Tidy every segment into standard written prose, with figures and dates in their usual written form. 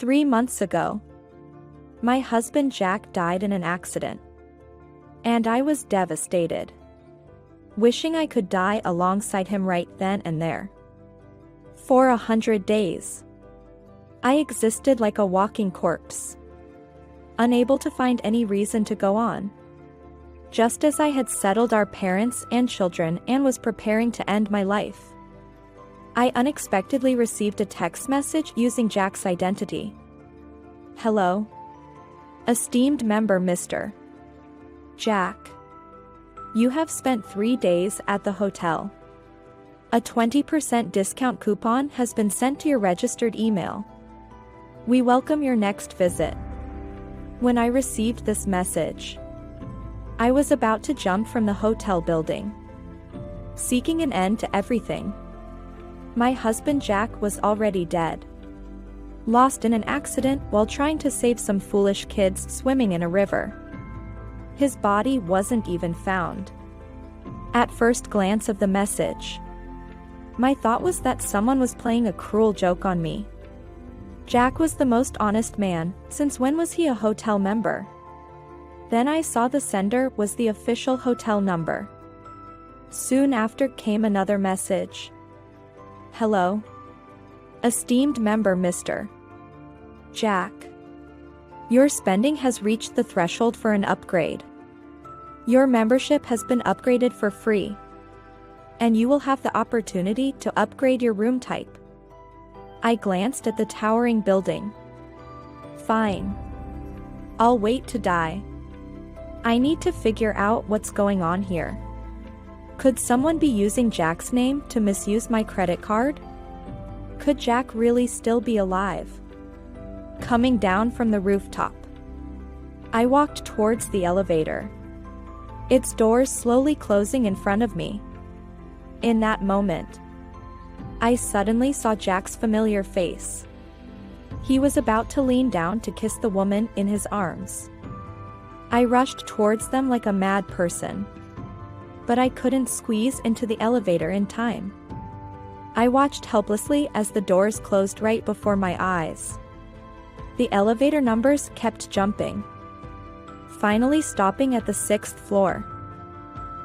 3 months ago, my husband Jack died in an accident. And I was devastated, wishing I could die alongside him right then and there. For 100 days, I existed like a walking corpse, unable to find any reason to go on. Just as I had settled our parents and children and was preparing to end my life, I unexpectedly received a text message using Jack's identity. Hello, esteemed member Mr. Jack. You have spent 3 days at the hotel. A 20% discount coupon has been sent to your registered email. We welcome your next visit. When I received this message, I was about to jump from the hotel building, seeking an end to everything. My husband Jack was already dead, lost in an accident while trying to save some foolish kids swimming in a river. His body wasn't even found. At first glance of the message, my thought was that someone was playing a cruel joke on me. Jack was the most honest man, since when was he a hotel member? Then I saw the sender was the official hotel number. Soon after came another message. Hello, esteemed member Mr. Jack. Your spending has reached the threshold for an upgrade. Your membership has been upgraded for free, and you will have the opportunity to upgrade your room type. I glanced at the towering building. Fine. I'll wait to die. I need to figure out what's going on here. Could someone be using Jack's name to misuse my credit card? Could Jack really still be alive? Coming down from the rooftop, I walked towards the elevator, its doors slowly closing in front of me. In that moment, I suddenly saw Jack's familiar face. He was about to lean down to kiss the woman in his arms. I rushed towards them like a mad person, but I couldn't squeeze into the elevator in time. I watched helplessly as the doors closed right before my eyes. The elevator numbers kept jumping, finally stopping at the 6th floor.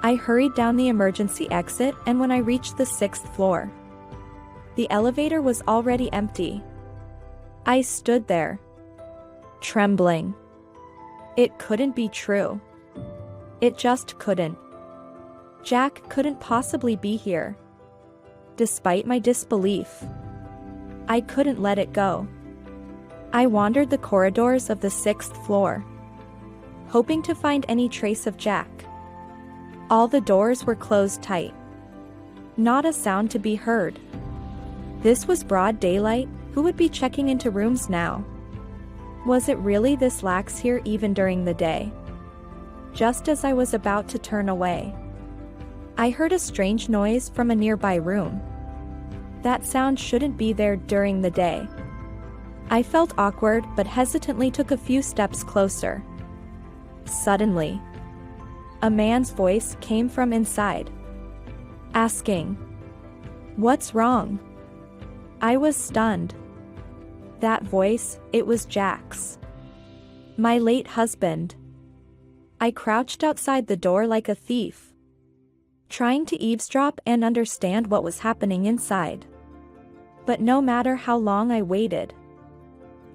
I hurried down the emergency exit, and when I reached the 6th floor, the elevator was already empty. I stood there, trembling. It couldn't be true. It just couldn't. Jack couldn't possibly be here. Despite my disbelief, I couldn't let it go. I wandered the corridors of the 6th floor, hoping to find any trace of Jack. All the doors were closed tight. Not a sound to be heard. This was broad daylight. Who would be checking into rooms now? Was it really this lax here even during the day? Just as I was about to turn away, I heard a strange noise from a nearby room. That sound shouldn't be there during the day. I felt awkward but hesitantly took a few steps closer. Suddenly, a man's voice came from inside, asking, "What's wrong?" I was stunned. That voice, it was Jack's. My late husband. I crouched outside the door like a thief, trying to eavesdrop and understand what was happening inside. But no matter how long I waited,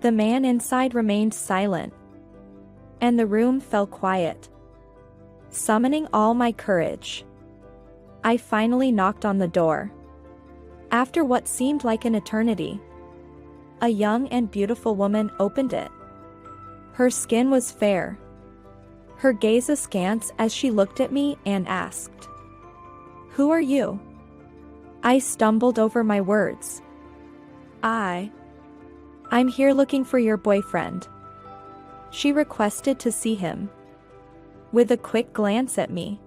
the man inside remained silent, and the room fell quiet. Summoning all my courage, I finally knocked on the door. After what seemed like an eternity, a young and beautiful woman opened it. Her skin was fair, her gaze askance as she looked at me and asked, "Who are you?" I stumbled over my words. I'm here looking for your boyfriend." She requested to see him. With a quick glance at me,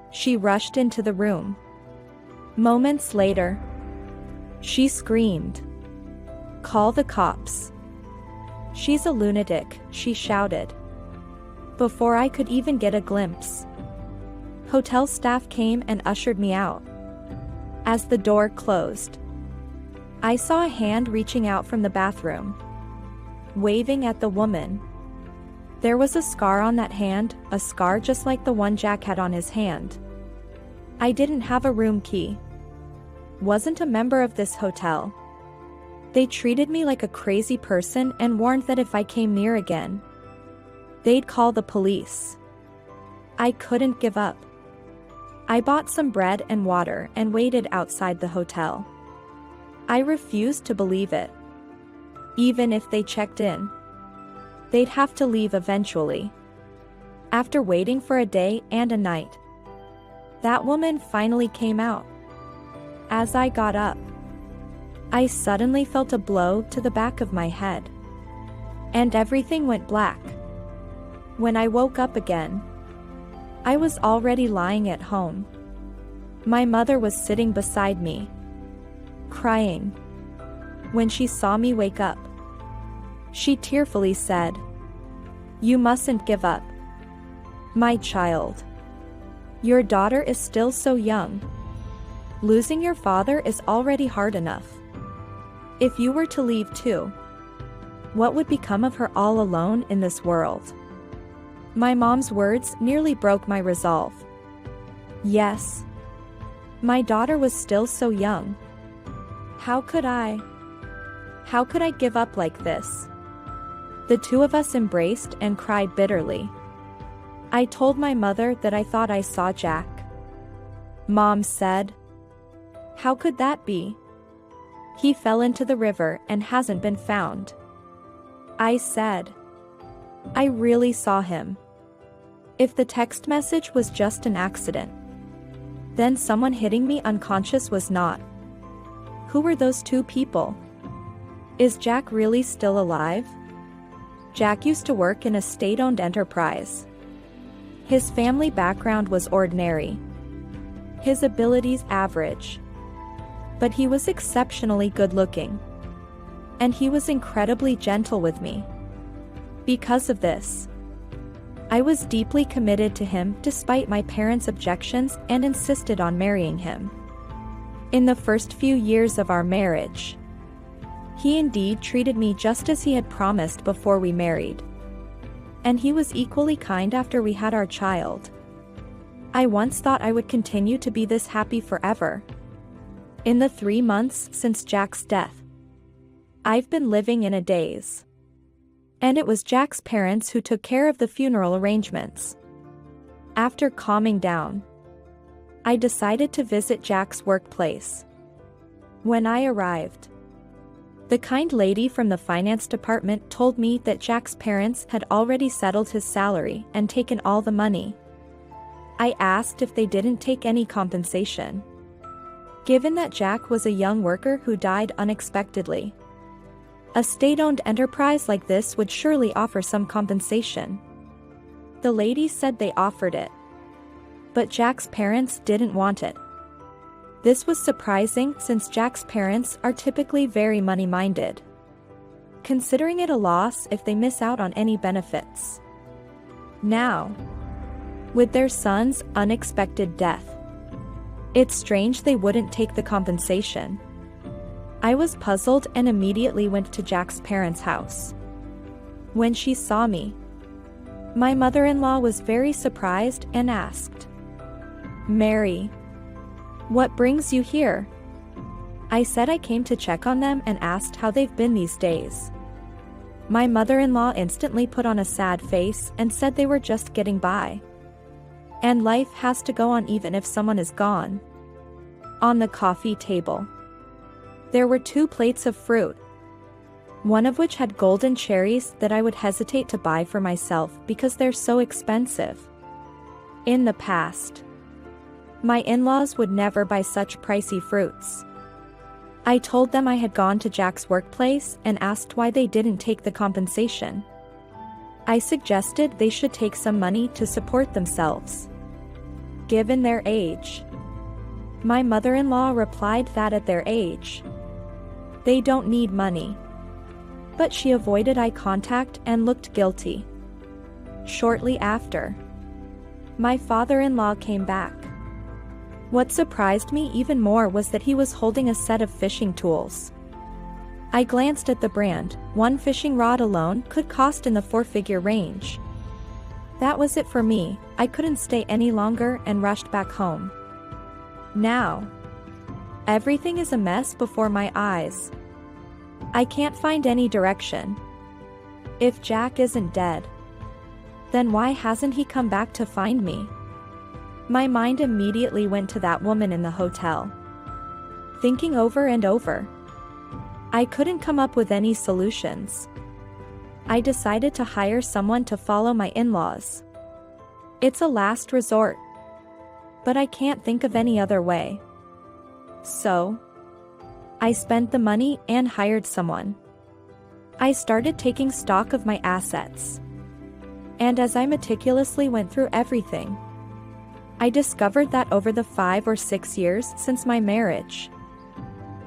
she rushed into the room. Moments later, she screamed, "Call the cops." "She's a lunatic," she shouted. Before I could even get a glimpse, hotel staff came and ushered me out. As the door closed, I saw a hand reaching out from the bathroom. waving at the woman. There was a scar on that hand, a scar just like the one Jack had on his hand. I didn't have a room key. Wasn't a member of this hotel. They treated me like a crazy person and warned that if I came near again, they'd call the police. I couldn't give up. I bought some bread and water and waited outside the hotel. I refused to believe it. Even if they checked in, they'd have to leave eventually. After waiting for a day and a night, that woman finally came out. As I got up, I suddenly felt a blow to the back of my head, and everything went black. When I woke up again, I was already lying at home. My mother was sitting beside me, crying. When she saw me wake up, she tearfully said, "You mustn't give up, my child. Your daughter is still so young. Losing your father is already hard enough. If you were to leave too, what would become of her all alone in this world?" My mom's words nearly broke my resolve. Yes, my daughter was still so young. How could I give up like this? The two of us embraced and cried bitterly. I told my mother that I thought I saw Jack. Mom said, "How could that be? He fell into the river and hasn't been found." I said, "I really saw him. If the text message was just an accident, then someone hitting me unconscious was not. Who were those two people? Is Jack really still alive?" Jack used to work in a state-owned enterprise. His family background was ordinary. His abilities average. But he was exceptionally good-looking. And he was incredibly gentle with me. Because of this, I was deeply committed to him despite my parents' objections and insisted on marrying him. In the first few years of our marriage, he indeed treated me just as he had promised before we married. And he was equally kind after we had our child. I once thought I would continue to be this happy forever. In the 3 months since Jack's death, I've been living in a daze. And it was Jack's parents who took care of the funeral arrangements. After calming down, I decided to visit Jack's workplace. When I arrived, the kind lady from the finance department told me that Jack's parents had already settled his salary and taken all the money. I asked if they didn't take any compensation, given that Jack was a young worker who died unexpectedly. A state-owned enterprise like this would surely offer some compensation. The lady said they offered it, but Jack's parents didn't want it. This was surprising since Jack's parents are typically very money-minded, considering it a loss if they miss out on any benefits. Now, with their son's unexpected death, it's strange they wouldn't take the compensation. I was puzzled and immediately went to Jack's parents' house. When she saw me, my mother-in-law was very surprised and asked, "Mary, what brings you here?" I said I came to check on them and asked how they've been these days. My mother-in-law instantly put on a sad face and said they were just getting by. And life has to go on even if someone is gone. On the coffee table, there were 2 plates of fruit, one of which had golden cherries that I would hesitate to buy for myself because they're so expensive. In the past, my in-laws would never buy such pricey fruits. I told them I had gone to Jack's workplace and asked why they didn't take the compensation. I suggested they should take some money to support themselves, given their age. My mother-in-law replied that at their age, they don't need money. But she avoided eye contact and looked guilty. Shortly after, my father-in-law came back. What surprised me even more was that he was holding a set of fishing tools. I glanced at the brand. One fishing rod alone could cost in the four-figure range. That was it for me. I couldn't stay any longer and rushed back home. Now, everything is a mess before my eyes. I can't find any direction. If Jack isn't dead, then why hasn't he come back to find me? My mind immediately went to that woman in the hotel. Thinking over and over, I couldn't come up with any solutions. I decided to hire someone to follow my in-laws. It's a last resort, but I can't think of any other way. So, I spent the money and hired someone. I started taking stock of my assets. And as I meticulously went through everything, I discovered that over the 5 or 6 years since my marriage,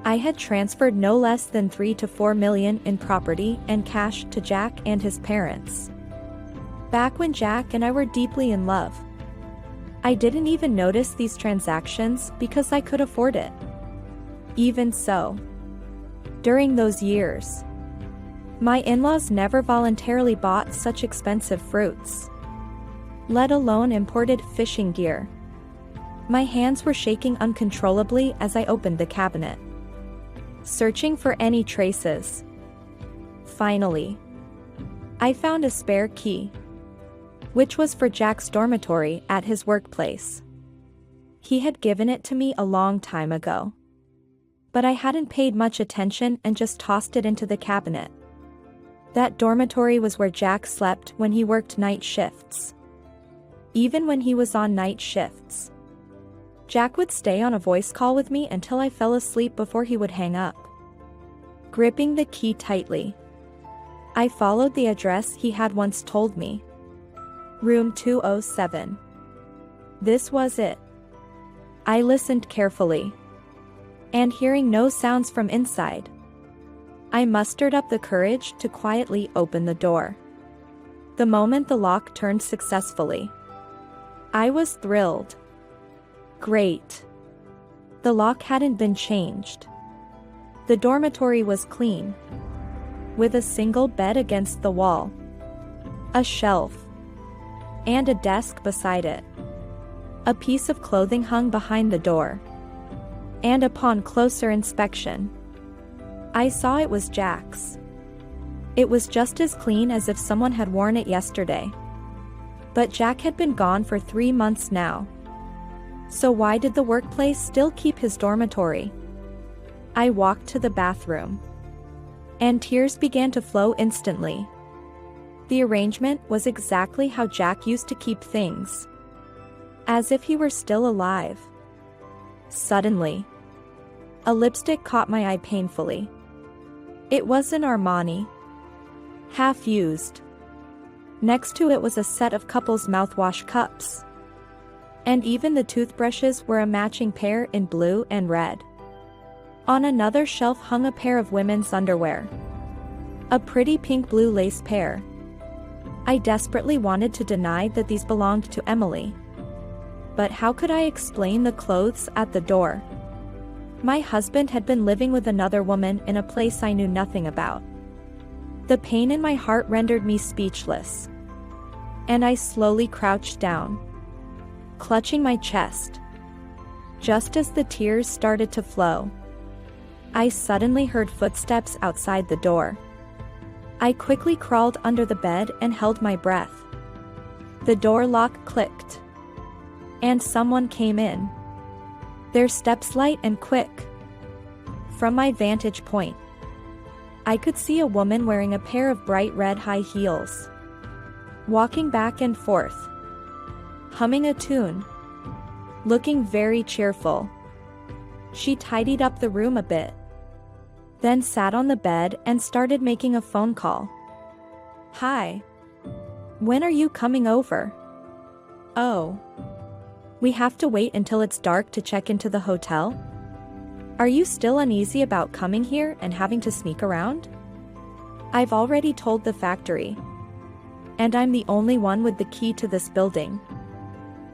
I had transferred no less than $3 to $4 million in property and cash to Jack and his parents. Back when Jack and I were deeply in love. I didn't even notice these transactions because I could afford it. Even so, during those years, my in-laws never voluntarily bought such expensive fruits, let alone imported fishing gear. My hands were shaking uncontrollably as I opened the cabinet, searching for any traces. Finally, I found a spare key, which was for Jack's dormitory at his workplace. He had given it to me a long time ago, but I hadn't paid much attention and just tossed it into the cabinet. That dormitory was where Jack slept when he worked night shifts. Even when he was on night shifts, Jack would stay on a voice call with me until I fell asleep before he would hang up. Gripping the key tightly, I followed the address he had once told me. Room 207. This was it. I listened carefully, and hearing no sounds from inside, I mustered up the courage to quietly open the door. The moment the lock turned successfully, I was thrilled. Great. The lock hadn't been changed. The dormitory was clean, with a single bed against the wall, a shelf, and a desk beside it. A piece of clothing hung behind the door, and upon closer inspection, I saw it was Jack's. It was just as clean as if someone had worn it yesterday. But Jack had been gone for 3 months now. So why did the workplace still keep his dormitory? I walked to the bathroom, and tears began to flow instantly. The arrangement was exactly how Jack used to keep things, as if he were still alive. Suddenly, a lipstick caught my eye painfully. It was an Armani, half used. Next to it was a set of couples' mouthwash cups, and even the toothbrushes were a matching pair in blue and red. On another shelf hung a pair of women's underwear, a pretty pink-blue lace pair. I desperately wanted to deny that these belonged to Emily, but how could I explain the clothes at the door? My husband had been living with another woman in a place I knew nothing about. The pain in my heart rendered me speechless, and I slowly crouched down, clutching my chest. Just as the tears started to flow, I suddenly heard footsteps outside the door. I quickly crawled under the bed and held my breath. The door lock clicked, and someone came in, their steps light and quick. From my vantage point, I could see a woman wearing a pair of bright red high heels, walking back and forth, humming a tune, looking very cheerful. She tidied up the room a bit, then sat on the bed and started making a phone call. "Hi. When are you coming over?" "Oh. We have to wait until it's dark to check into the hotel? Are you still uneasy about coming here and having to sneak around? I've already told the factory, and I'm the only one with the key to this building.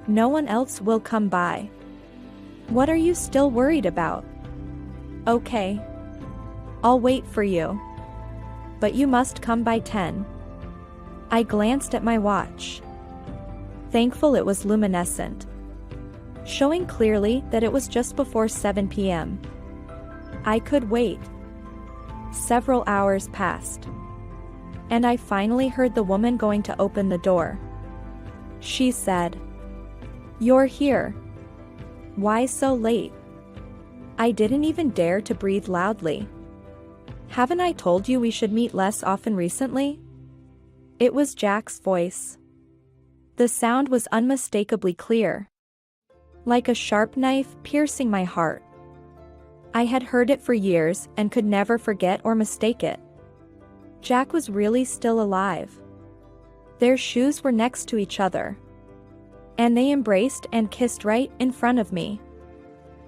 No one else will come by. What are you still worried about?" "Okay. I'll wait for you. But you must come by 10. I glanced at my watch. Thankful it was luminescent, showing clearly that it was just before 7 p.m. I could wait. Several hours passed, and I finally heard the woman going to open the door. She said, "You're here. Why so late?" I didn't even dare to breathe loudly. "Haven't I told you we should meet less often recently?" It was Jack's voice. The sound was unmistakably clear, like a sharp knife piercing my heart. I had heard it for years and could never forget or mistake it. Jack was really still alive. Their shoes were next to each other, and they embraced and kissed right in front of me.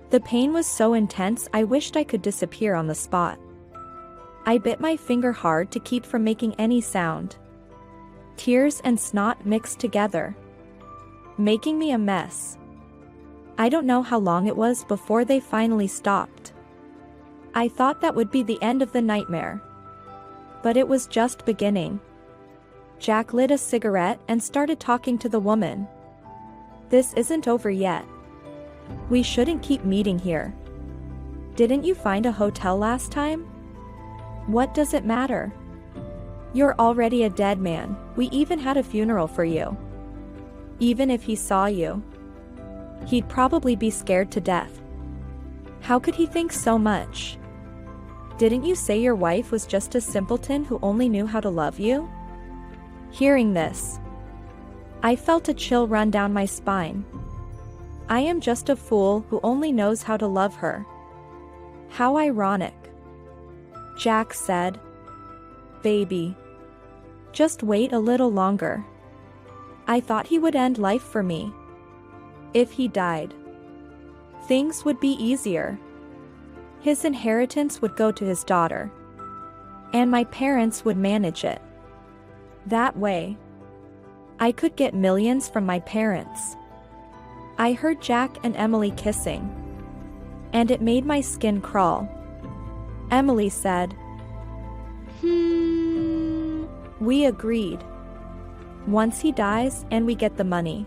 The pain was so intense I wished I could disappear on the spot. I bit my finger hard to keep from making any sound. Tears and snot mixed together, making me a mess. I don't know how long it was before they finally stopped. I thought that would be the end of the nightmare, but it was just beginning. Jack lit a cigarette and started talking to the woman. "This isn't over yet. We shouldn't keep meeting here. Didn't you find a hotel last time? What does it matter? You're already a dead man. We even had a funeral for you. Even if he saw you, he'd probably be scared to death. How could he think so much? Didn't you say your wife was just a simpleton who only knew how to love you?" Hearing this, I felt a chill run down my spine. I am just a fool who only knows how to love her. How ironic. Jack said, "Baby, just wait a little longer. I thought he would end life for me. If he died, things would be easier. His inheritance would go to his daughter, and my parents would manage it. That way, I could get millions from my parents." I heard Jack and Emily kissing, and it made my skin crawl. Emily said, We agreed. Once he dies and we get the money,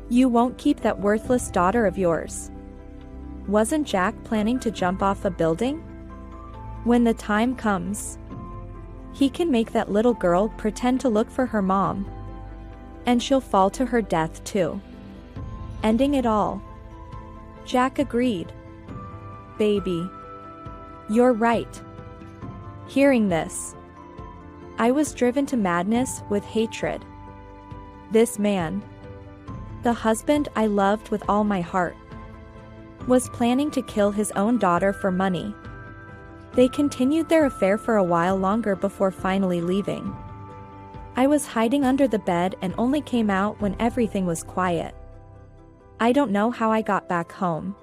you won't keep that worthless daughter of yours." Wasn't Jack planning to jump off a building? When the time comes, he can make that little girl pretend to look for her mom, and she'll fall to her death too, ending it all. Jack agreed. "Baby, you're right." Hearing this, I was driven to madness with hatred. This man, the husband I loved with all my heart, was planning to kill his own daughter for money. They continued their affair for a while longer before finally leaving. I was hiding under the bed and only came out when everything was quiet. I don't know how I got back home.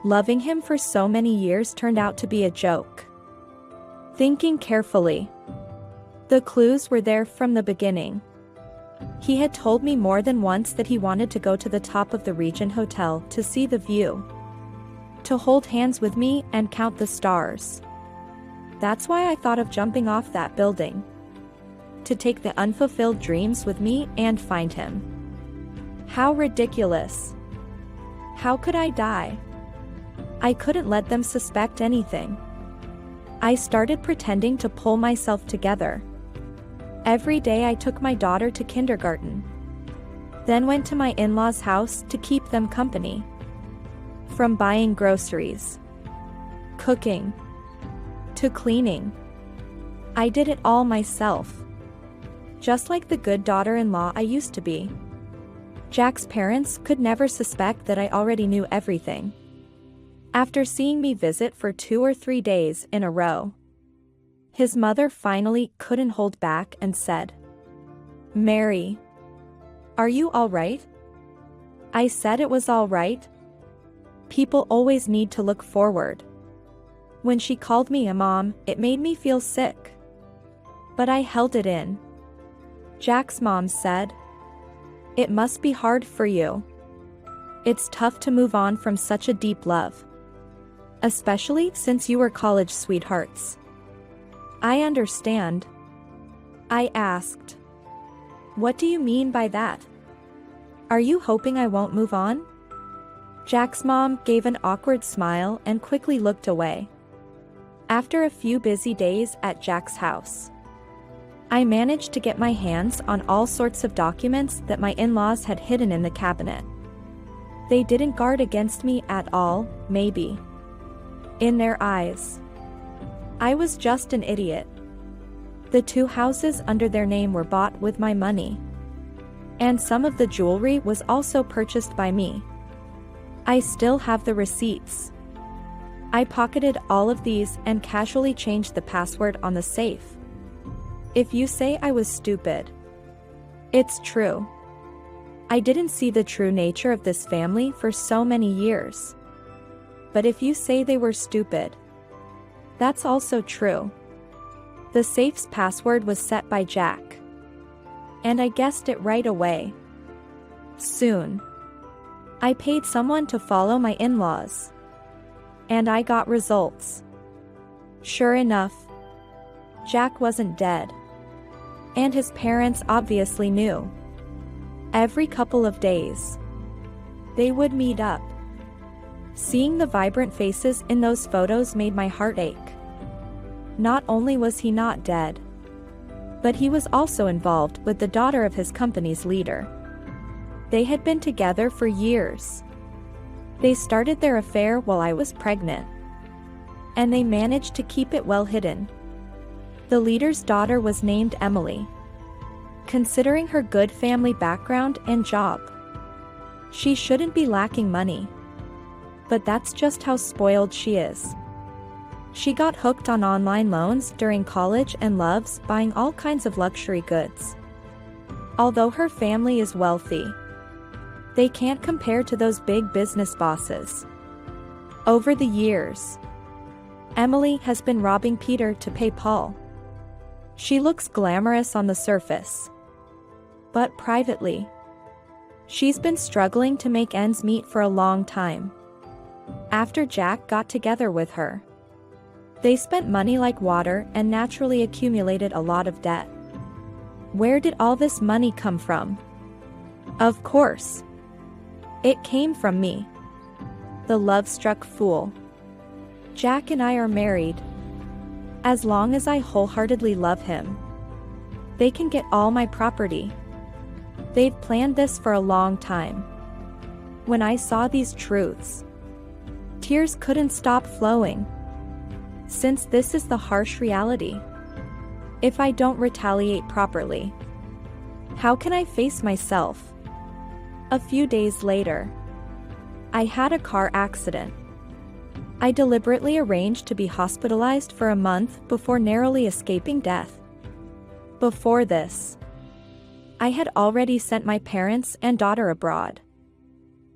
Loving him for so many years turned out to be a joke. Thinking carefully, the clues were there from the beginning. He had told me more than once that he wanted to go to the top of the Regent Hotel to see the view, to hold hands with me and count the stars. That's why I thought of jumping off that building, to take the unfulfilled dreams with me and find him. How ridiculous. How could I die? I couldn't let them suspect anything. I started pretending to pull myself together. Every day I took my daughter to kindergarten, then went to my in-laws' house to keep them company. From buying groceries, cooking, to cleaning, I did it all myself. Just like the good daughter-in-law I used to be. Jack's parents could never suspect that I already knew everything. After seeing me visit for 2 or 3 days in a row, his mother finally couldn't hold back and said, "Mary, are you all right?" I said it was all right. People always need to look forward. When she called me a mom, it made me feel sick. But I held it in. Jack's mom said, "It must be hard for you. It's tough to move on from such a deep love. Especially since you were college sweethearts. I understand. I asked. What do you mean by that? Are you hoping I won't move on? Jack's mom gave an awkward smile and quickly looked away. After a few busy days at Jack's house, I managed to get my hands on all sorts of documents that my in-laws had hidden in the cabinet. They didn't guard against me at all, maybe. In their eyes, I was just an idiot. The 2 houses under their name were bought with my money. And some of the jewelry was also purchased by me. I still have the receipts. I pocketed all of these and casually changed the password on the safe. If you say I was stupid, it's true. I didn't see the true nature of this family for so many years. But if you say they were stupid, that's also true. The safe's password was set by Jack. And I guessed it right away. Soon, I paid someone to follow my in-laws. And I got results. Sure enough, Jack wasn't dead. And his parents obviously knew. Every couple of days, they would meet up. Seeing the vibrant faces in those photos made my heart ache. Not only was he not dead, but he was also involved with the daughter of his company's leader. They had been together for years. They started their affair while I was pregnant. And they managed to keep it well hidden. The leader's daughter was named Emily. Considering her good family background and job, she shouldn't be lacking money. But that's just how spoiled she is. She got hooked on online loans during college and loves buying all kinds of luxury goods. Although her family is wealthy, they can't compare to those big business bosses. Over the years, Emily has been robbing Peter to pay Paul. She looks glamorous on the surface. But privately, she's been struggling to make ends meet for a long time. After Jack got together with her, they spent money like water and naturally accumulated a lot of debt. Where did all this money come from? Of course, it came from me, the love-struck fool. Jack and I are married. As long as I wholeheartedly love him, they can get all my property. They've planned this for a long time. When I saw these truths, tears couldn't stop flowing. Since this is the harsh reality, if I don't retaliate properly, how can I face myself? A few days later, I had a car accident. I deliberately arranged to be hospitalized for a month before narrowly escaping death. Before this, I had already sent my parents and daughter abroad.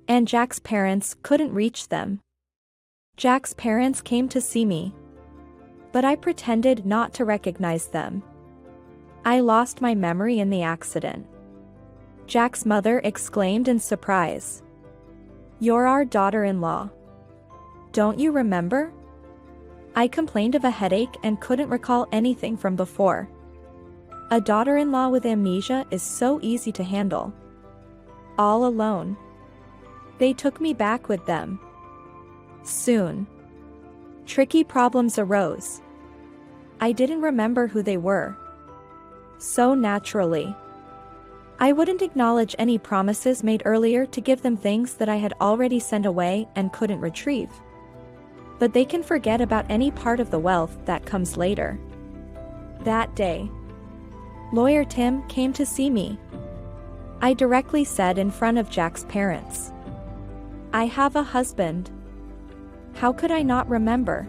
And Jack's parents couldn't reach them. Jack's parents came to see me, but I pretended not to recognize them. I lost my memory in the accident. Jack's mother exclaimed in surprise. "You're our daughter-in-law. Don't you remember?" I complained of a headache and couldn't recall anything from before. A daughter-in-law with amnesia is so easy to handle. All alone, they took me back with them. Soon, tricky problems arose. I didn't remember who they were. So naturally, I wouldn't acknowledge any promises made earlier to give them things that I had already sent away and couldn't retrieve. But they can forget about any part of the wealth that comes later. That day, Lawyer Tim came to see me. I directly said in front of Jack's parents, "I have a husband." How could I not remember?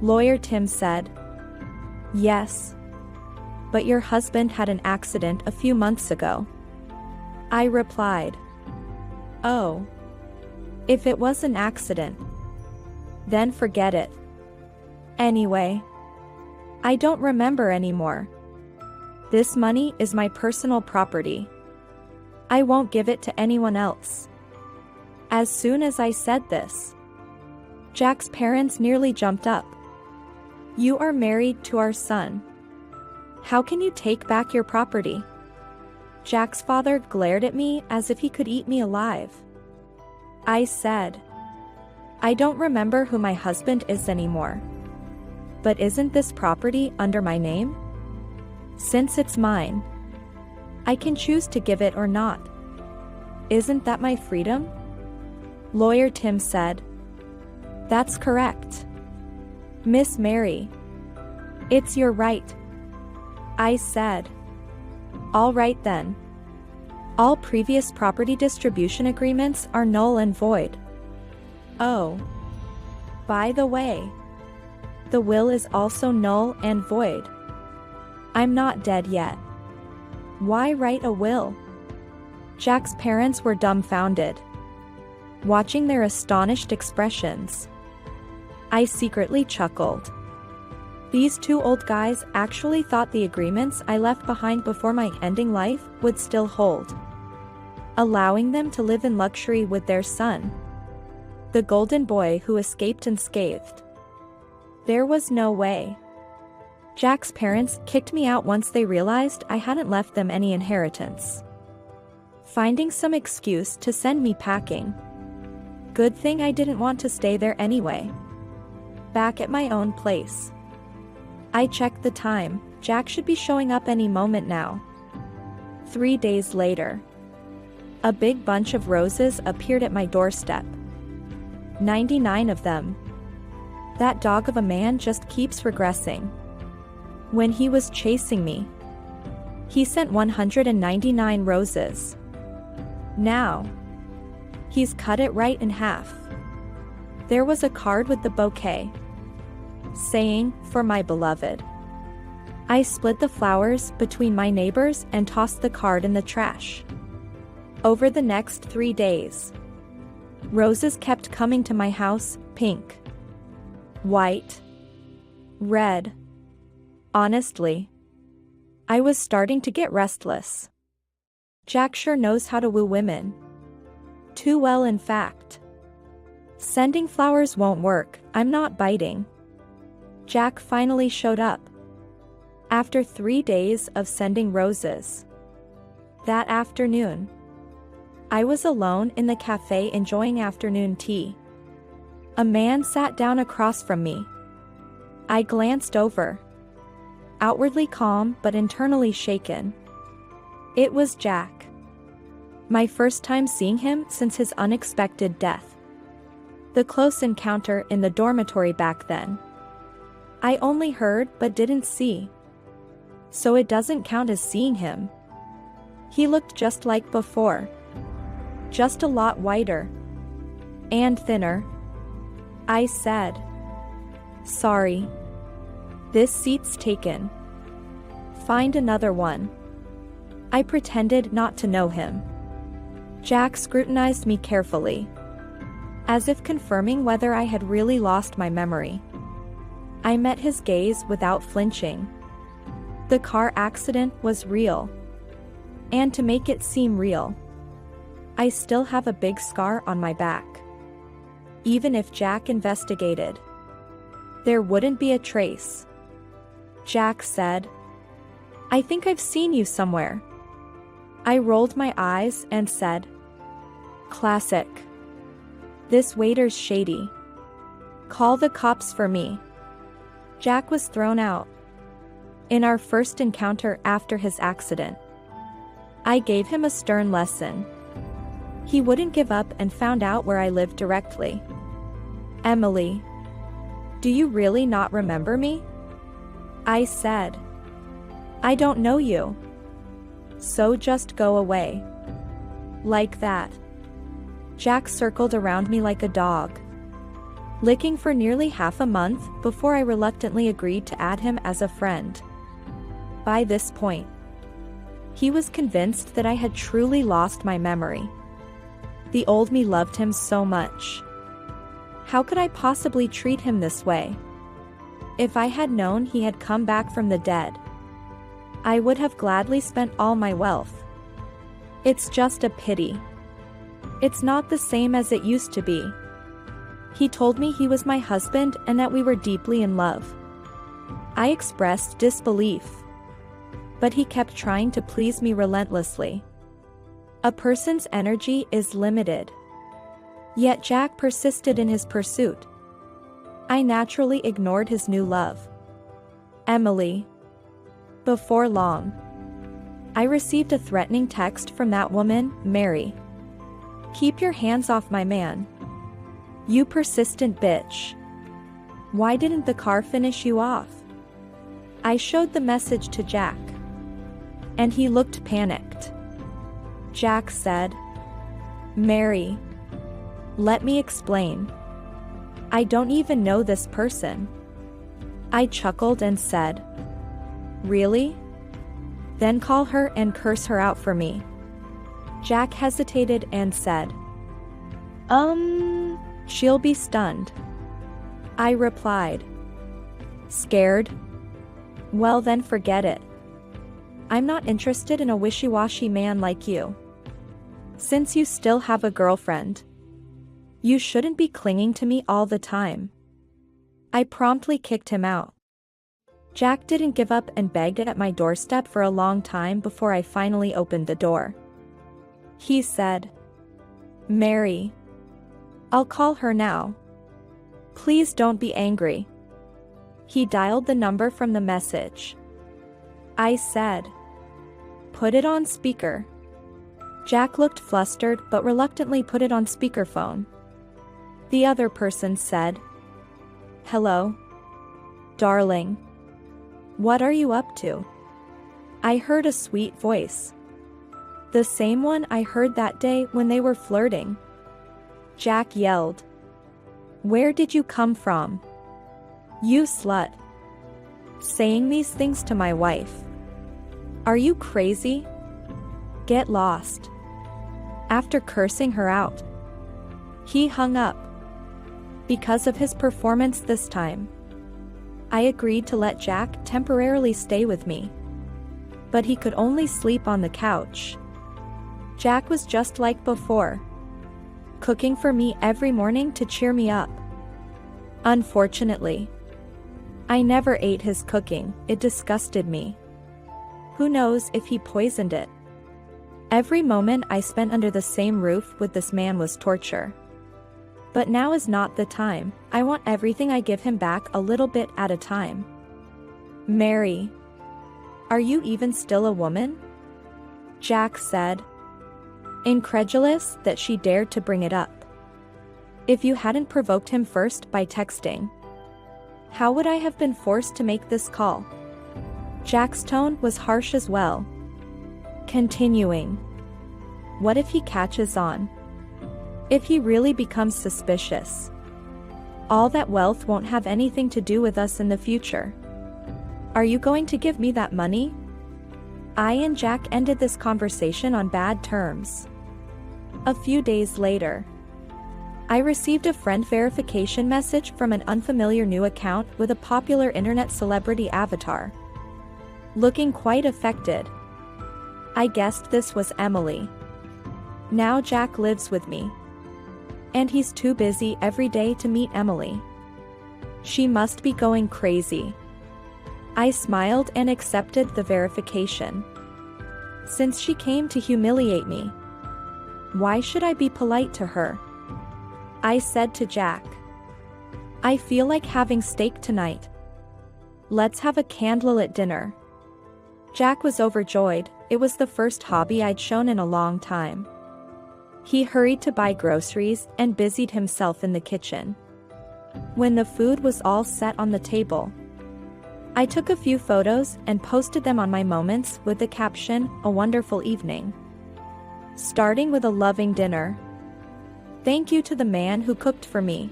Lawyer Tim said, "Yes. But your husband had an accident a few months ago." I replied, "Oh. If it was an accident, then forget it. Anyway, I don't remember anymore. This money is my personal property. I won't give it to anyone else." As soon as I said this, Jack's parents nearly jumped up. You are married to our son. How can you take back your property? Jack's father glared at me as if he could eat me alive. I said, I don't remember who my husband is anymore. But isn't this property under my name? Since it's mine, I can choose to give it or not. Isn't that my freedom? Lawyer Tim said. That's correct. Miss Mary. It's your right. I said. All right then. All previous property distribution agreements are null and void. Oh. By the way, the will is also null and void. I'm not dead yet. Why write a will? Jack's parents were dumbfounded, watching their astonished expressions. I secretly chuckled. These two old guys actually thought the agreements I left behind before my ending life would still hold, allowing them to live in luxury with their son, the golden boy who escaped unscathed. There was no way. Jack's parents kicked me out once they realized I hadn't left them any inheritance, finding some excuse to send me packing. Good thing I didn't want to stay there anyway. Back at my own place, I checked the time. Jack should be showing up any moment now. 3 days later, a big bunch of roses appeared at my doorstep. 99 of them. That dog of a man just keeps regressing. When he was chasing me, he sent 199 roses. Now, he's cut it right in half. There was a card with the bouquet, saying, "For my beloved." I split the flowers between my neighbors and tossed the card in the trash. Over the next 3 days, roses kept coming to my house, pink, white, red. Honestly, I was starting to get restless. Jack sure knows how to woo women. Too well, in fact. Sending flowers won't work, I'm not biting. Jack finally showed up. After 3 days of sending roses. That afternoon, I was alone in the cafe enjoying afternoon tea. A man sat down across from me. I glanced over. Outwardly calm but internally shaken. It was Jack. My first time seeing him since his unexpected death. The close encounter in the dormitory back then. I only heard but didn't see. So it doesn't count as seeing him. He looked just like before. Just a lot whiter. And thinner. I said, "Sorry. This seat's taken. Find another one." I pretended not to know him. Jack scrutinized me carefully, as if confirming whether I had really lost my memory. I met his gaze without flinching. The car accident was real. And to make it seem real, I still have a big scar on my back. Even if Jack investigated, there wouldn't be a trace. Jack said, "I think I've seen you somewhere." I rolled my eyes and said, "Classic. This waiter's shady. Call the cops for me." Jack was thrown out. In our first encounter after his accident, I gave him a stern lesson. He wouldn't give up and found out where I lived directly. "Emily, do you really not remember me?" I said. "I don't know you. So just go away." Like that. Jack circled around me like a dog, licking for nearly half a month before I reluctantly agreed to add him as a friend. By this point, he was convinced that I had truly lost my memory. The old me loved him so much. How could I possibly treat him this way? If I had known he had come back from the dead, I would have gladly spent all my wealth. It's just a pity. It's not the same as it used to be. He told me he was my husband and that we were deeply in love. I expressed disbelief. But he kept trying to please me relentlessly. A person's energy is limited. Yet Jack persisted in his pursuit. I naturally ignored his new love, Emily. Before long, I received a threatening text from that woman, Mary. "Keep your hands off my man. You persistent bitch. Why didn't the car finish you off?" I showed the message to Jack, and he looked panicked. Jack said, "Mary, let me explain. I don't even know this person." I chuckled and said, "Really? Then call her and curse her out for me." Jack hesitated and said, She'll be stunned." I replied, "Scared? Well then forget it. I'm not interested in a wishy-washy man like you. Since you still have a girlfriend, you shouldn't be clinging to me all the time." I promptly kicked him out. Jack didn't give up and begged at my doorstep for a long time before I finally opened the door. He said, "Mary, I'll call her now. Please don't be angry." He dialed the number from the message. I said, "Put it on speaker." Jack looked flustered but reluctantly put it on speakerphone. The other person said, "Hello? Darling. What are you up to?" I heard a sweet voice. The same one I heard that day when they were flirting. Jack yelled, "Where did you come from? You slut. Saying these things to my wife. Are you crazy? Get lost." After cursing her out, he hung up. Because of his performance this time, I agreed to let Jack temporarily stay with me. But he could only sleep on the couch. Jack was just like before, cooking for me every morning to cheer me up. Unfortunately, I never ate his cooking. It disgusted me. Who knows if he poisoned it? Every moment I spent under the same roof with this man was torture. But now is not the time. I want everything I give him back a little bit at a time. "Mary, are you even still a woman?" Jack said, incredulous that she dared to bring it up. "If you hadn't provoked him first by texting, how would I have been forced to make this call?" Jack's tone was harsh as well. Continuing, "What if he catches on? If he really becomes suspicious? All that wealth won't have anything to do with us in the future. Are you going to give me that money?" I and Jack ended this conversation on bad terms. A few days later, I received a friend verification message from an unfamiliar new account with a popular internet celebrity avatar, looking quite affected. I guessed this was Emily. Now Jack lives with me, and he's too busy every day to meet Emily. She must be going crazy. I smiled and accepted the verification. Since she came to humiliate me, why should I be polite to her? I said to Jack, "I feel like having steak tonight. Let's have a candlelit dinner." Jack was overjoyed. It was the first hobby I'd shown in a long time. He hurried to buy groceries and busied himself in the kitchen. When the food was all set on the table, I took a few photos and posted them on my Moments with the caption, "A wonderful evening." Starting with a loving dinner. Thank you to the man who cooked for me.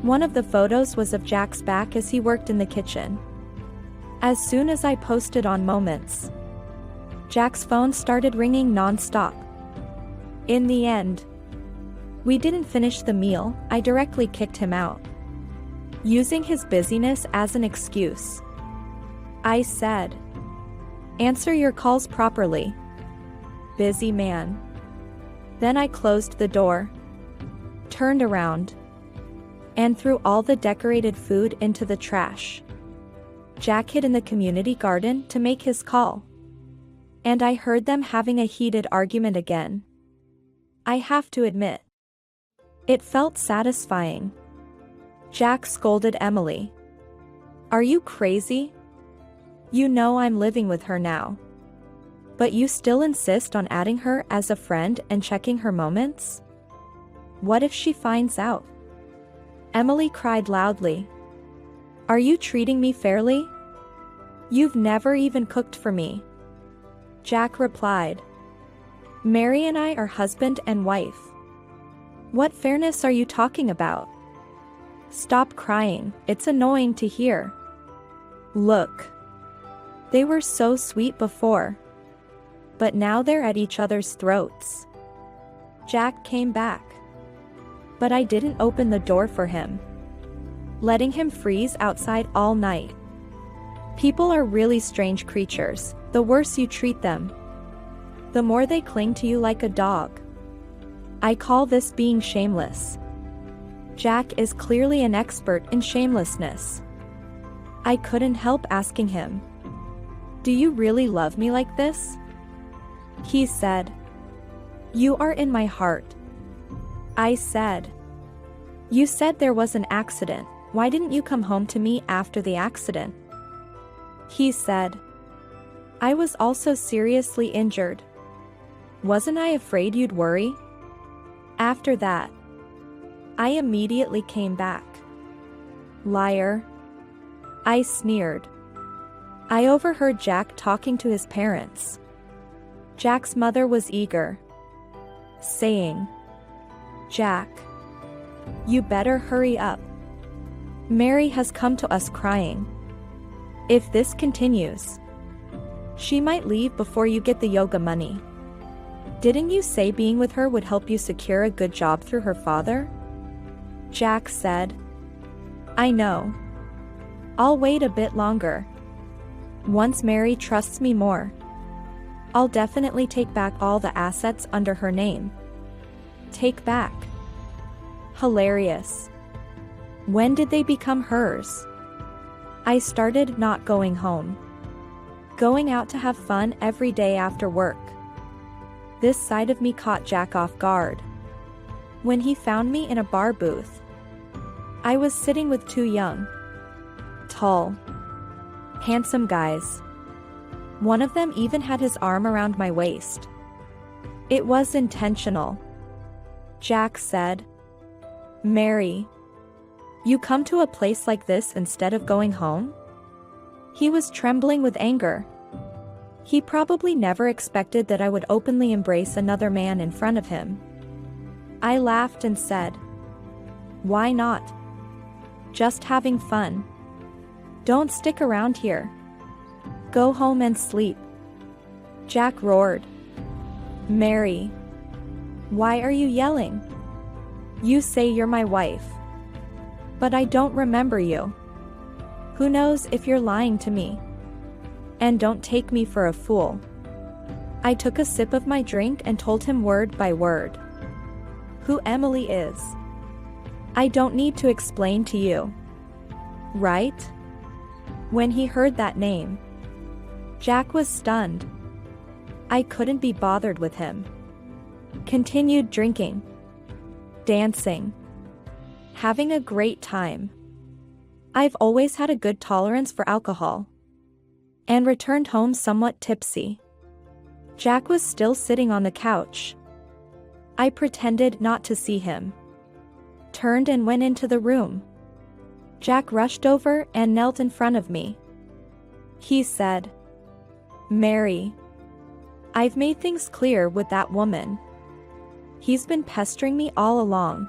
One of the photos was of Jack's back as he worked in the kitchen. As soon as I posted on Moments, Jack's phone started ringing non-stop. In the end, we didn't finish the meal. I directly kicked him out, using his busyness as an excuse. I said, "Answer your calls properly, busy man." Then I closed the door, turned around, and threw all the decorated food into the trash. Jack hid in the community garden to make his call. And I heard them having a heated argument again. I have to admit, it felt satisfying. Jack scolded Emily. "Are you crazy? You know I'm living with her now. But you still insist on adding her as a friend and checking her moments? What if she finds out?" Emily cried loudly. "Are you treating me fairly? You've never even cooked for me." Jack replied. "Mary and I are husband and wife. What fairness are you talking about? Stop crying, it's annoying to hear. Look. They were so sweet before. But now they're at each other's throats." Jack came back. But I didn't open the door for him, letting him freeze outside all night. People are really strange creatures. The worse you treat them, the more they cling to you like a dog. I call this being shameless. Jack is clearly an expert in shamelessness. I couldn't help asking him, "Do you really love me like this?" He said, "You are in my heart." I said, "You said there was an accident. Why didn't you come home to me after the accident?" He said, "I was also seriously injured. Wasn't I afraid you'd worry?" After that, I immediately came back. Liar. I sneered. I overheard Jack talking to his parents. Jack's mother was eager, saying, "Jack, you better hurry up. Mary has come to us crying. If this continues, she might leave before you get the yoga money. Didn't you say being with her would help you secure a good job through her father?" Jack said, "I know. I'll wait a bit longer. Once Mary trusts me more, I'll definitely take back all the assets under her name." Take back. Hilarious. When did they become hers? I started not going home, going out to have fun every day after work. This side of me caught Jack off guard. When he found me in a bar booth, I was sitting with two young, tall, handsome guys. One of them even had his arm around my waist. It was intentional. Jack said, "Mary, you come to a place like this instead of going home?" He was trembling with anger. He probably never expected that I would openly embrace another man in front of him. I laughed and said, "Why not? Just having fun. Don't stick around here. Go home and sleep." Jack roared, "Mary, why are you yelling? You say you're my wife. But I don't remember you. Who knows if you're lying to me? And don't take me for a fool." I took a sip of my drink and told him word by word who Emily is. I don't need to explain to you, right? When he heard that name, Jack was stunned. I couldn't be bothered with him. Continued drinking, dancing, having a great time. I've always had a good tolerance for alcohol, and returned home somewhat tipsy. Jack was still sitting on the couch. I pretended not to see him, turned and went into the room. Jack rushed over and knelt in front of me. He said, "Mary, I've made things clear with that woman. He's been pestering me all along,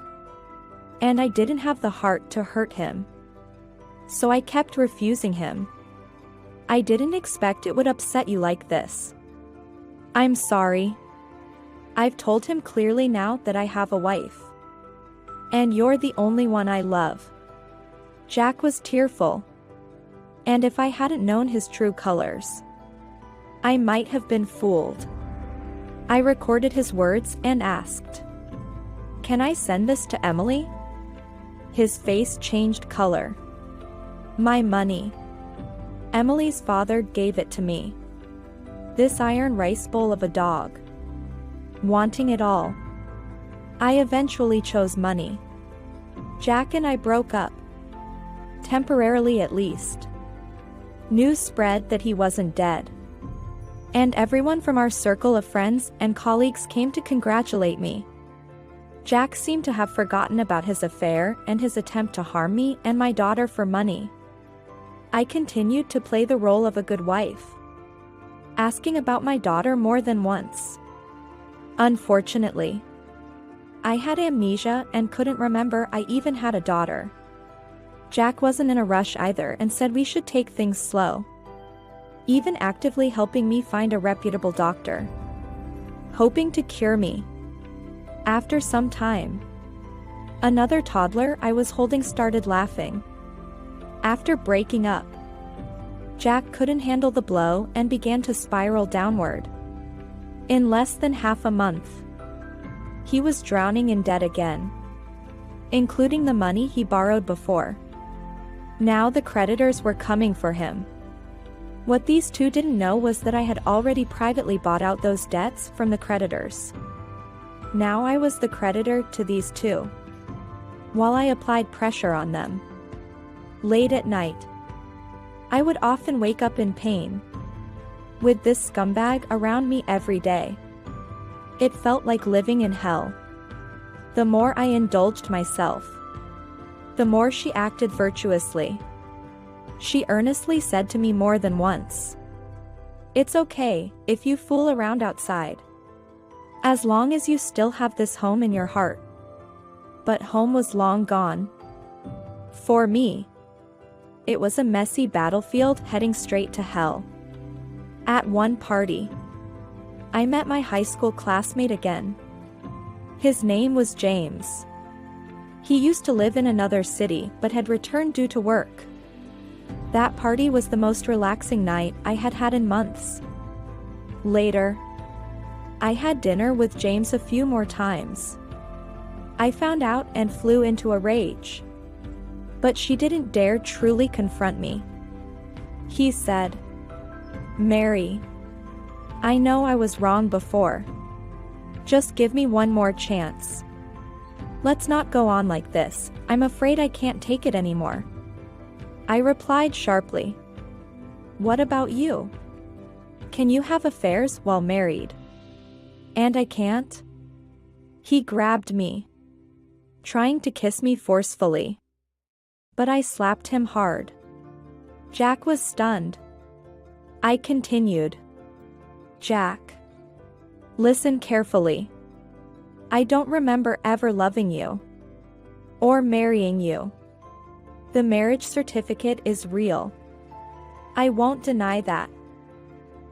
and I didn't have the heart to hurt him. So I kept refusing him. I didn't expect it would upset you like this. I'm sorry. I've told him clearly now that I have a wife. And you're the only one I love." Jack was tearful. And if I hadn't known his true colors, I might have been fooled. I recorded his words and asked, "Can I send this to Emily?" His face changed color. My money. Emily's father gave it to me. This iron rice bowl of a dog. Wanting it all. I eventually chose money. Jack and I broke up. Temporarily at least. News spread that he wasn't dead. And everyone from our circle of friends and colleagues came to congratulate me. Jack seemed to have forgotten about his affair and his attempt to harm me and my daughter for money. I continued to play the role of a good wife, asking about my daughter more than once. Unfortunately, I had amnesia and couldn't remember I even had a daughter. Jack wasn't in a rush either and said we should take things slow, even actively helping me find a reputable doctor, hoping to cure me. After some time, another toddler I was holding started laughing. After breaking up, Jack couldn't handle the blow and began to spiral downward. In less than half a month, he was drowning in debt again, including the money he borrowed before. Now the creditors were coming for him. What these two didn't know was that I had already privately bought out those debts from the creditors. Now I was the creditor to these two, while I applied pressure on them. Late at night, I would often wake up in pain, with this scumbag around me every day. It felt like living in hell. The more I indulged myself, the more she acted virtuously. She earnestly said to me more than once, "It's okay if you fool around outside, as long as you still have this home in your heart." But home was long gone. For me, it was a messy battlefield heading straight to hell. At one party, I met my high school classmate again. His name was James. He used to live in another city but had returned due to work. That party was the most relaxing night I had had in months. Later, I had dinner with James a few more times. I found out and flew into a rage. But she didn't dare truly confront me. He said, "Mary, I know I was wrong before. Just give me one more chance. Let's not go on like this. I'm afraid I can't take it anymore." I replied sharply, "What about you? Can you have affairs while married? And I can't?" He grabbed me, trying to kiss me forcefully, but I slapped him hard. Jack was stunned. I continued, "Jack, listen carefully. I don't remember ever loving you or marrying you. The marriage certificate is real. I won't deny that.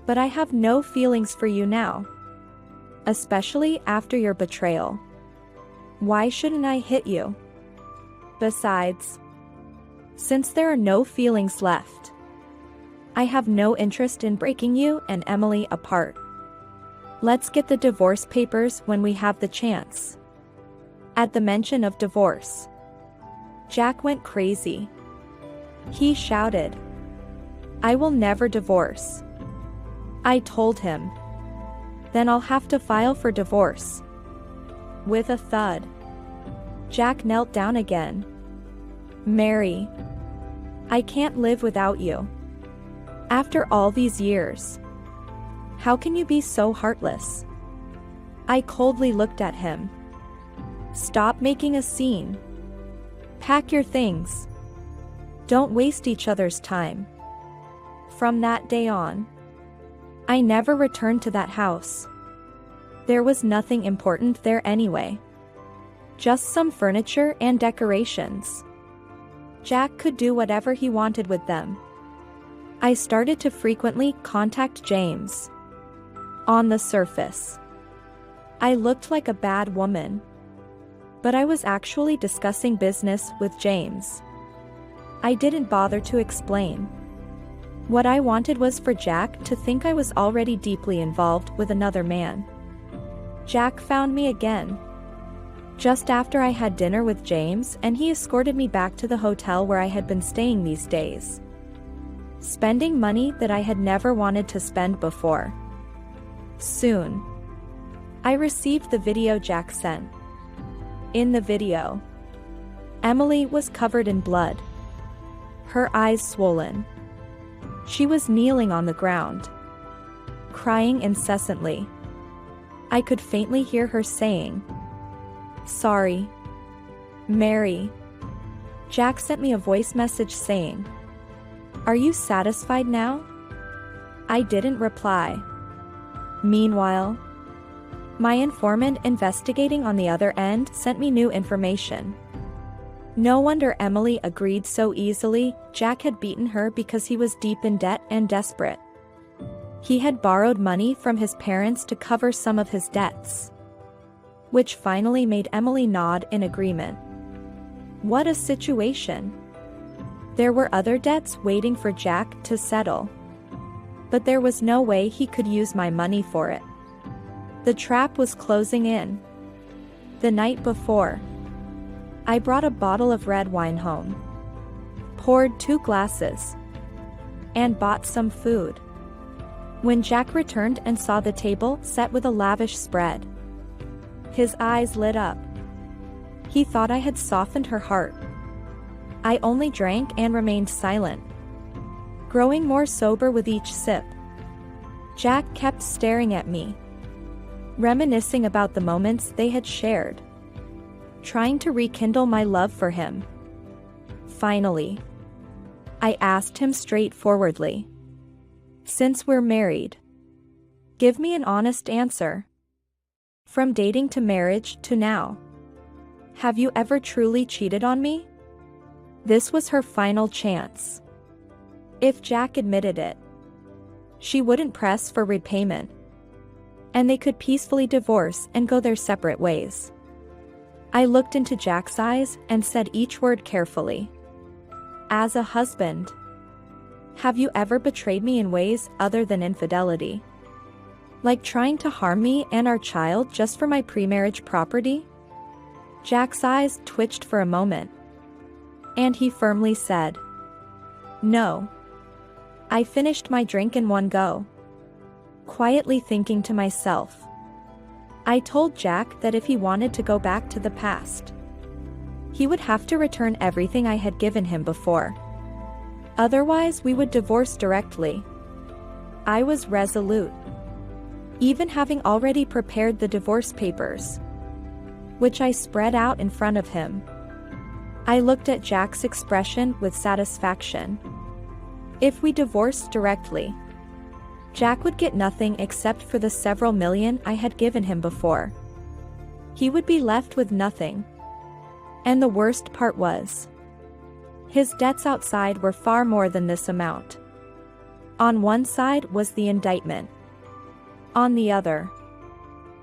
But I have no feelings for you now, especially after your betrayal. Why shouldn't I hit you? Besides, since there are no feelings left, I have no interest in breaking you and Emily apart. Let's get the divorce papers when we have the chance." At the mention of divorce, Jack went crazy. He shouted, "I will never divorce." I told him, "Then I'll have to file for divorce." With a thud, Jack knelt down again. "Mary, I can't live without you. After all these years, how can you be so heartless?" I coldly looked at him. "Stop making a scene. Pack your things. Don't waste each other's time." From that day on, I never returned to that house. There was nothing important there anyway. Just some furniture and decorations. Jack could do whatever he wanted with them. I started to frequently contact James. On the surface, I looked like a bad woman, but I was actually discussing business with James. I didn't bother to explain. What I wanted was for Jack to think I was already deeply involved with another man. Jack found me again, just after I had dinner with James, and he escorted me back to the hotel where I had been staying these days. Spending money that I had never wanted to spend before. Soon, I received the video Jack sent. In the video, Emily was covered in blood, her eyes swollen. She was kneeling on the ground, crying incessantly. I could faintly hear her saying, "Sorry, Mary." Jack sent me a voice message saying, "Are you satisfied now?" I didn't reply. Meanwhile, my informant investigating on the other end sent me new information. No wonder Emily agreed so easily. Jack had beaten her because he was deep in debt and desperate. He had borrowed money from his parents to cover some of his debts, which finally made Emily nod in agreement. What a situation! There were other debts waiting for Jack to settle, but there was no way he could use my money for it. The trap was closing in. The night before, I brought a bottle of red wine home, poured 2 glasses, and bought some food. When Jack returned and saw the table set with a lavish spread, his eyes lit up. He thought I had softened her heart. I only drank and remained silent, growing more sober with each sip. Jack kept staring at me, reminiscing about the moments they had shared, trying to rekindle my love for him. Finally, I asked him straightforwardly, "Since we're married, give me an honest answer. From dating to marriage to now, have you ever truly cheated on me?" This was her final chance. If Jack admitted it, she wouldn't press for repayment, and they could peacefully divorce and go their separate ways. I looked into Jack's eyes and said each word carefully. "As a husband, have you ever betrayed me in ways other than infidelity? Like trying to harm me and our child just for my pre-marriage property?" Jack's eyes twitched for a moment, and he firmly said, "No." I finished my drink in one go, quietly thinking to myself. I told Jack that if he wanted to go back to the past, he would have to return everything I had given him before. Otherwise, we would divorce directly. I was resolute, even having already prepared the divorce papers, which I spread out in front of him. I looked at Jack's expression with satisfaction. If we divorced directly, Jack would get nothing except for the several million I had given him before. He would be left with nothing. And the worst part was, his debts outside were far more than this amount. On one side was the indictment. On the other,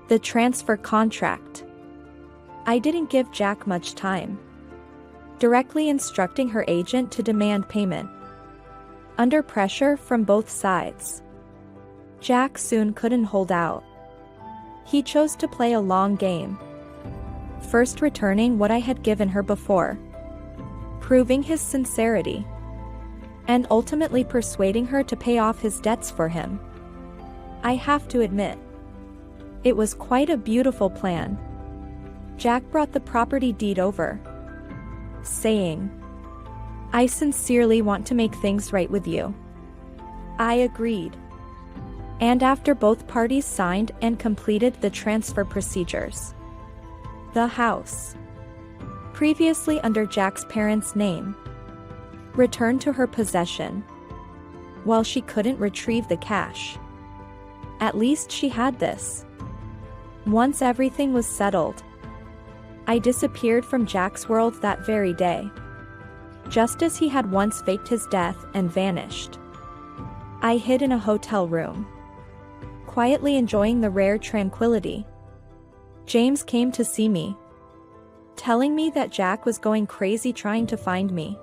the transfer contract. I didn't give Jack much time, directly instructing her agent to demand payment. Under pressure from both sides, Jack soon couldn't hold out. He chose to play a long game, first returning what I had given her before, proving his sincerity, and ultimately persuading her to pay off his debts for him. I have to admit, it was quite a beautiful plan. Jack brought the property deed over, saying, "I sincerely want to make things right with you." I agreed. And after both parties signed and completed the transfer procedures, the house, previously under Jack's parents' name, returned to her possession. While she couldn't retrieve the cash, at least she had this. Once everything was settled, I disappeared from Jack's world that very day, just as he had once faked his death and vanished. I hid in a hotel room, quietly enjoying the rare tranquility. James came to see me, telling me that Jack was going crazy trying to find me.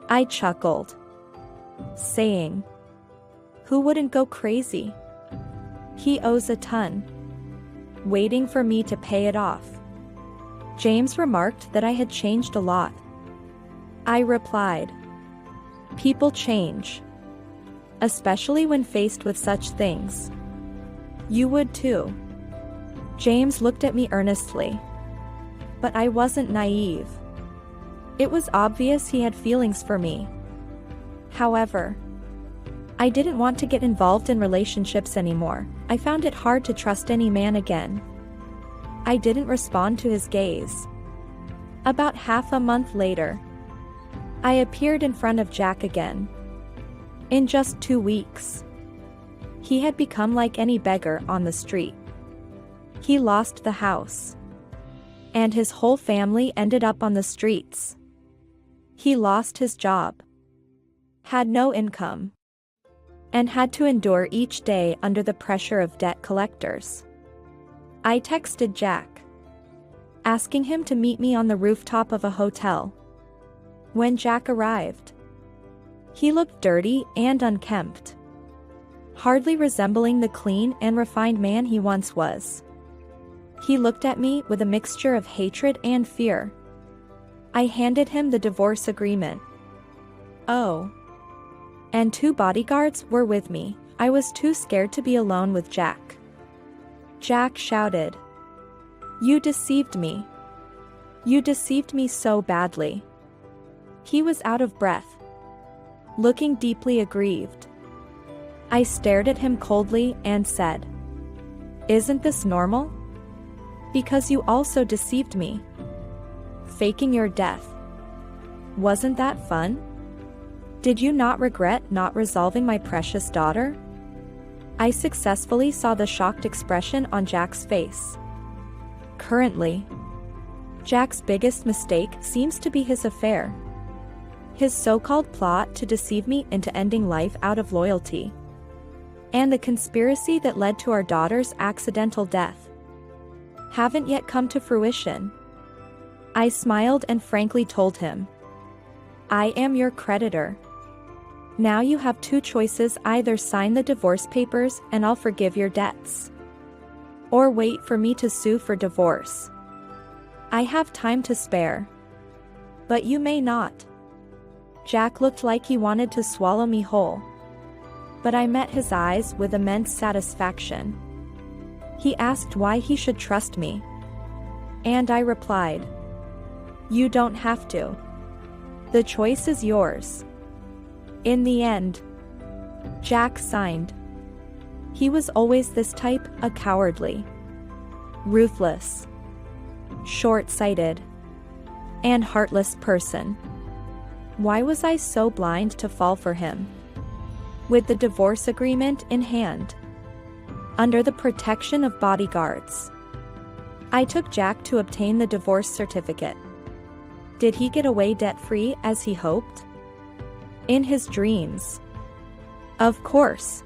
I chuckled, saying, "Who wouldn't go crazy? He owes a ton, waiting for me to pay it off." James remarked that I had changed a lot. I replied, "People change. Especially when faced with such things. You would too." James looked at me earnestly. But I wasn't naive. It was obvious he had feelings for me. However, I didn't want to get involved in relationships anymore. I found it hard to trust any man again. I didn't respond to his gaze. About half a month later, I appeared in front of Jack again. In just 2 weeks, he had become like any beggar on the street. He lost the house, and his whole family ended up on the streets. He lost his job, had no income, and had to endure each day under the pressure of debt collectors. I texted Jack, asking him to meet me on the rooftop of a hotel. When Jack arrived, he looked dirty and unkempt, hardly resembling the clean and refined man he once was. He looked at me with a mixture of hatred and fear. I handed him the divorce agreement. Oh. And 2 bodyguards were with me. I was too scared to be alone with Jack. Jack shouted, "You deceived me. You deceived me so badly." He was out of breath, looking deeply aggrieved. I stared at him coldly and said, "Isn't this normal? Because you also deceived me. Faking your death. Wasn't that fun? Did you not regret not resolving my precious daughter?" I successfully saw the shocked expression on Jack's face. Currently, Jack's biggest mistake seems to be his affair. His so-called plot to deceive me into ending life out of loyalty. And the conspiracy that led to our daughter's accidental death haven't yet come to fruition. I smiled and frankly told him, "I am your creditor. Now you have 2 choices: either sign the divorce papers and I'll forgive your debts, or wait for me to sue for divorce. I have time to spare. But you may not." Jack looked like he wanted to swallow me whole, but I met his eyes with immense satisfaction. He asked why he should trust me, and I replied, "You don't have to. The choice is yours." In the end, Jack signed. He was always this type, a cowardly, ruthless, short-sighted, and heartless person. Why was I so blind to fall for him? With the divorce agreement in hand, under the protection of bodyguards, I took Jack to obtain the divorce certificate. Did he get away debt-free as he hoped? In his dreams. Of course.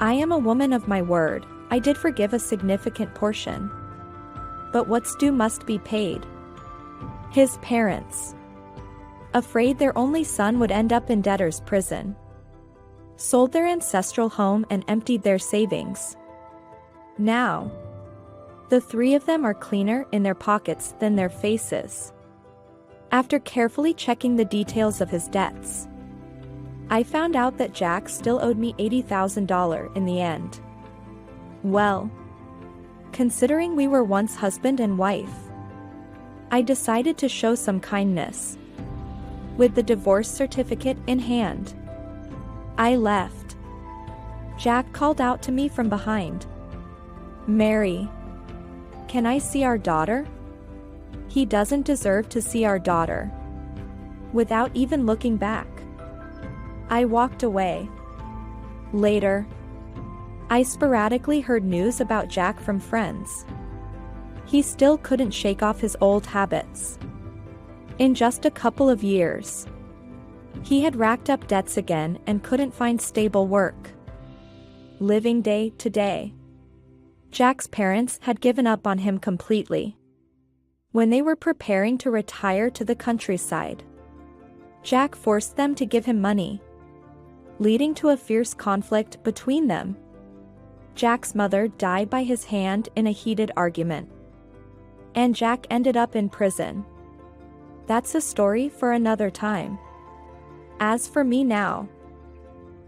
I am a woman of my word. I did forgive a significant portion. But what's due must be paid. His parents, afraid their only son would end up in debtor's prison, sold their ancestral home and emptied their savings. Now, the 3 of them are cleaner in their pockets than their faces. After carefully checking the details of his debts, I found out that Jack still owed me $80,000 in the end. Well, considering we were once husband and wife, I decided to show some kindness. With the divorce certificate in hand, I left. Jack called out to me from behind, "Mary, can I see our daughter?" He doesn't deserve to see our daughter. Without even looking back, I walked away. Later, I sporadically heard news about Jack from friends. He still couldn't shake off his old habits. In just a couple of years, he had racked up debts again and couldn't find stable work. Living day to day. Jack's parents had given up on him completely. When they were preparing to retire to the countryside, Jack forced them to give him money, leading to a fierce conflict between them. Jack's mother died by his hand in a heated argument. and Jack ended up in prison. That's a story for another time. As for me now,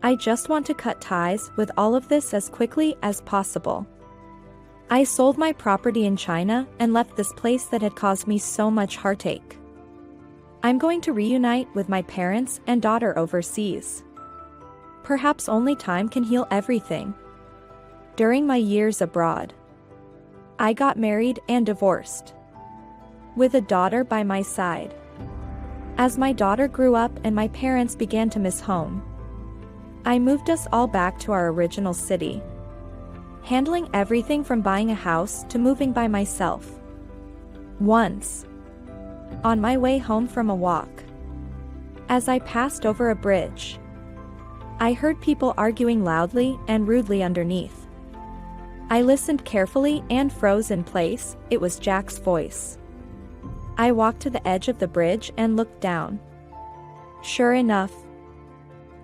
I just want to cut ties with all of this as quickly as possible. I sold my property in China and left this place that had caused me so much heartache. I'm going to reunite with my parents and daughter overseas. Perhaps only time can heal everything. During my years abroad, I got married and divorced, with a daughter by my side. As my daughter grew up and my parents began to miss home, I moved us all back to our original city, handling everything from buying a house to moving by myself. Once, on my way home from a walk, as I passed over a bridge, I heard people arguing loudly and rudely underneath. I listened carefully and froze in place. It was Jack's voice. I walked to the edge of the bridge and looked down. Sure enough,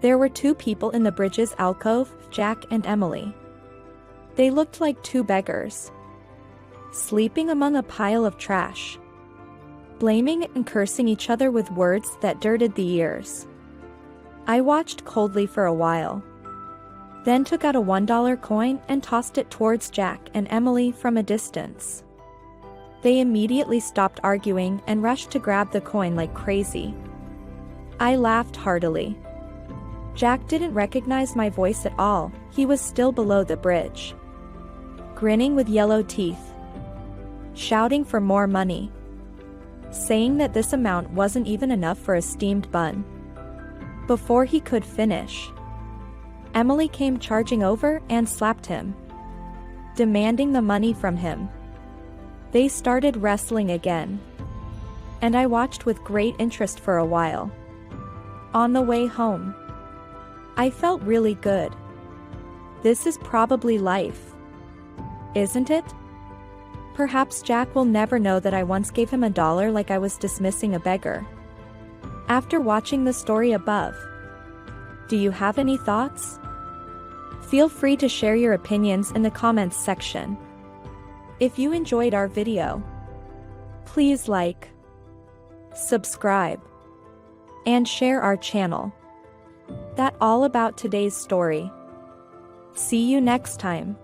there were two people in the bridge's alcove, Jack and Emily. They looked like two beggars, sleeping among a pile of trash, blaming and cursing each other with words that dirted the ears. I watched coldly for a while, then took out a $1 coin and tossed it towards Jack and Emily from a distance. They immediately stopped arguing and rushed to grab the coin like crazy. I laughed heartily. Jack didn't recognize my voice at all. He was still below the bridge, grinning with yellow teeth, shouting for more money, saying that this amount wasn't even enough for a steamed bun. Before he could finish, Emily came charging over and slapped him, demanding the money from him. They started wrestling again, and I watched with great interest for a while. On the way home, I felt really good. This is probably life, isn't it? Perhaps Jack will never know that I once gave him $1 like I was dismissing a beggar. After watching the story above, do you have any thoughts? Feel free to share your opinions in the comments section. If you enjoyed our video, please like, subscribe, and share our channel. That's all about today's story. See you next time.